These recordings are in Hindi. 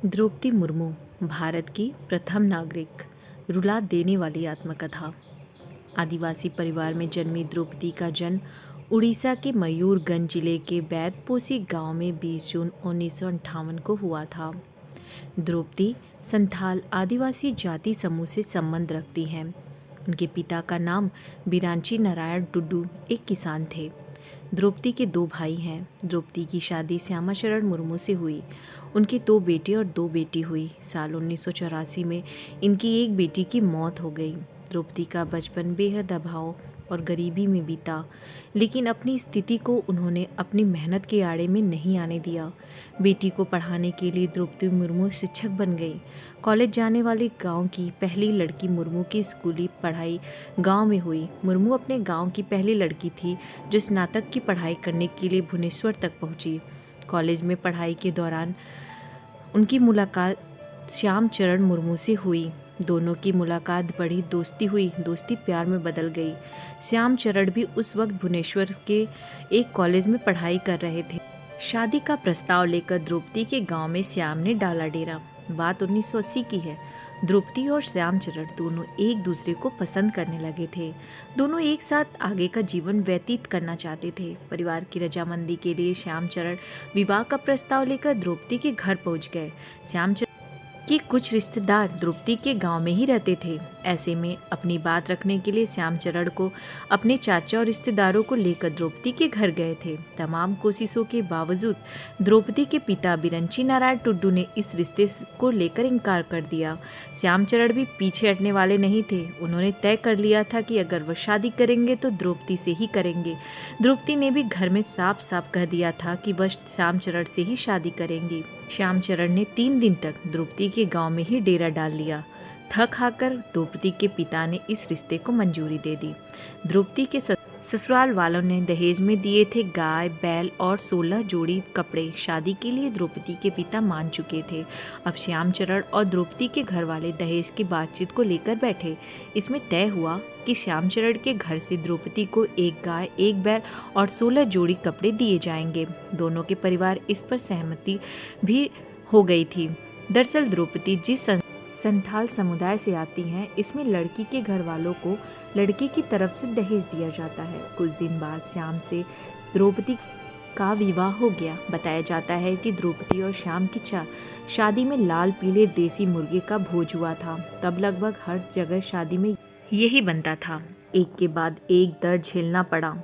द्रौपदी मुर्मू भारत की प्रथम नागरिक, रुला देने वाली आत्मकथा। आदिवासी परिवार में जन्मी द्रौपदी का जन्म उड़ीसा के मयूरगंज जिले के बैतपोसी गांव में 20 जून 1958 को हुआ था। द्रौपदी संथाल आदिवासी जाति समूह से संबंध रखती हैं। उनके पिता का नाम बिरांची नारायण टुडू एक किसान थे। द्रौपदी के 2 भाई हैं। द्रौपदी की शादी श्यामाचरण मुर्मू से हुई। उनके 2 बेटे और 2 बेटी हुई। साल 1984 में इनकी एक बेटी की मौत हो गई। द्रौपदी का बचपन बेहद अभाव और गरीबी में बीता, लेकिन अपनी स्थिति को उन्होंने अपनी मेहनत के आड़े में नहीं आने दिया। बेटी को पढ़ाने के लिए द्रौपदी मुर्मू शिक्षक बन गई। कॉलेज जाने वाली गांव की पहली लड़की मुर्मू की स्कूली पढ़ाई गांव में हुई। मुर्मू अपने गांव की पहली लड़की थी जो स्नातक की पढ़ाई करने के लिए भुवनेश्वर तक पहुंची। कॉलेज में पढ़ाई के दौरान उनकी मुलाकात श्यामचरण मुर्मू से हुई। दोनों की मुलाकात बड़ी दोस्ती हुई। दोस्ती प्यार में बदल गई। श्यामचरण भी उस वक्त भुवनेश्वर के एक कॉलेज में पढ़ाई कर रहे थे। शादी का प्रस्ताव लेकर द्रौपदी के गांव में श्याम ने डाला डेरा। बात 1980 की है। द्रौपदी और श्यामचरण दोनों एक दूसरे को पसंद करने लगे थे। दोनों एक साथ आगे का जीवन व्यतीत करना चाहते थे। परिवार की रजामंदी के लिए श्यामचरण विवाह का प्रस्ताव लेकर द्रौपदी के घर पहुंच गए। श्यामचरण कि कुछ रिश्तेदार द्रौपदी के गांव में ही रहते थे। ऐसे में अपनी बात रखने के लिए श्यामचरण को अपने चाचा और रिश्तेदारों को लेकर द्रौपदी के घर गए थे। तमाम कोशिशों के बावजूद द्रौपदी के पिता बिरंची नारायण टुडू ने इस रिश्ते को लेकर इनकार कर दिया। श्यामचरण भी पीछे हटने वाले नहीं थे। उन्होंने तय कर लिया था कि अगर वह शादी करेंगे तो द्रौपदी से ही करेंगे। द्रौपदी ने भी घर में साफ साफ कह दिया था कि वह श्यामचरण से ही शादी करेंगी। श्यामचरण ने 3 दिन तक द्रौपदी के गांव में ही डेरा डाल लिया। थक हाकर द्रौपदी के पिता ने इस रिश्ते को मंजूरी दे दी। द्रौपदी के ससुराल वालों ने दहेज में दिए थे गाय, बैल और 16 जोड़ी कपड़े। शादी के लिए द्रौपदी के पिता मान चुके थे। अब श्यामचरण और द्रौपदी के घर वाले दहेज की बातचीत को लेकर बैठे। इसमें तय हुआ कि श्यामचरण के घर से द्रौपदी को 1 गाय, 1 बैल और 16 जोड़ी कपड़े दिए जाएंगे। दोनों के परिवार इस पर सहमति भी हो गई थी। दरअसल द्रौपदी जिस संथाल समुदाय से आती हैं, इसमें लड़की के घर वालों को लड़के की तरफ से दहेज दिया जाता है। कुछ दिन बाद श्याम से द्रौपदी का विवाह हो गया। बताया जाता है कि द्रौपदी और श्याम की शादी में लाल पीले देसी मुर्गे का भोज हुआ था। तब लगभग हर जगह शादी में यही बनता था। एक के बाद एक दर्द झेलना पड़ा।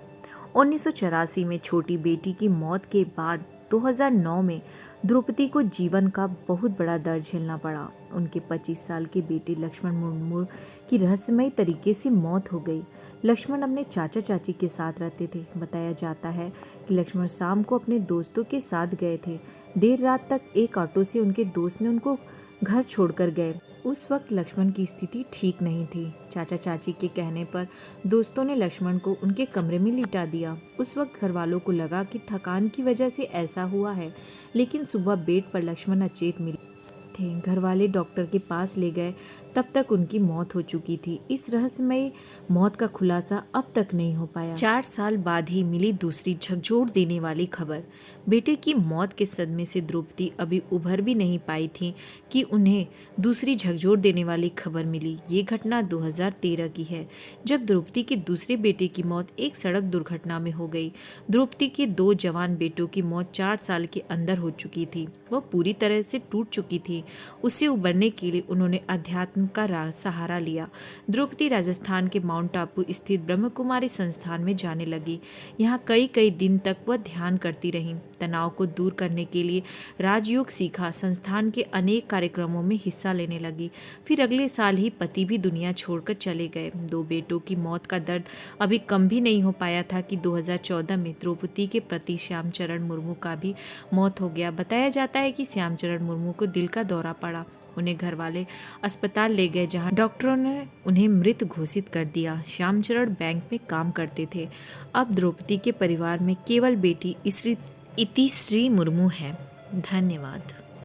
1984 में छोटी बेटी की मौत के बाद 2009 में द्रौपदी को जीवन का बहुत बड़ा दर्द झेलना पड़ा। उनके 25 साल के बेटे लक्ष्मण मुर्मू की रहस्यमय तरीके से मौत हो गई। लक्ष्मण अपने चाचा चाची के साथ रहते थे। बताया जाता है कि लक्ष्मण शाम को अपने दोस्तों के साथ गए थे। देर रात तक एक ऑटो से उनके दोस्त ने उनको घर छोड़कर गए। उस वक्त लक्ष्मण की स्थिति ठीक नहीं थी। चाचा चाची के कहने पर दोस्तों ने लक्ष्मण को उनके कमरे में लिटा दिया। उस वक्त घर वालों को लगा कि थकान की वजह से ऐसा हुआ है, लेकिन सुबह बेड पर लक्ष्मण अचेत मिले थे। घर वाले डॉक्टर के पास ले गए, तब तक उनकी मौत हो चुकी थी। इस रहस्यमय मौत का खुलासा अब तक नहीं हो पाया। 4 साल बाद ही मिली दूसरी झकझोर देने वाली खबर। बेटे की मौत के सदमे से द्रौपदी अभी उभर भी नहीं पाई थी कि उन्हें दूसरी झकझोर देने वाली खबर मिली। ये घटना 2013 की है, जब द्रौपदी के दूसरे बेटे की मौत एक सड़क दुर्घटना में हो गई। द्रौपदी के 2 जवान बेटों की मौत 4 साल के अंदर हो चुकी थी। वह पूरी तरह से टूट चुकी थी। उससे उबरने के लिए उन्होंने अध्यात्म का सहारा लिया। द्रौपदी राजस्थान के माउंट आबू स्थित ब्रह्म कुमारी संस्थान में जाने लगी। यहाँ कई दिन तक वह ध्यान करती रहीं। तनाव को दूर करने के लिए राजयोग सीखा। संस्थान के अनेक कार्यक्रमों में हिस्सा लेने लगी। फिर अगले साल ही पति भी दुनिया छोड़कर चले गए। 2 बेटों की मौत का दर्द अभी कम भी नहीं हो पाया था कि 2014 में द्रौपदी के पति श्यामचरण मुर्मू का भी मौत हो गया। बताया जाता है कि श्यामचरण मुर्मू को दिल का दौरा पड़ा। उन्हें घर वाले अस्पताल ले गए, जहां डॉक्टरों ने उन्हें मृत घोषित कर दिया। श्यामचरण बैंक में काम करते थे। अब द्रौपदी के परिवार में केवल बेटी इतिश्री मुर्मू है। धन्यवाद।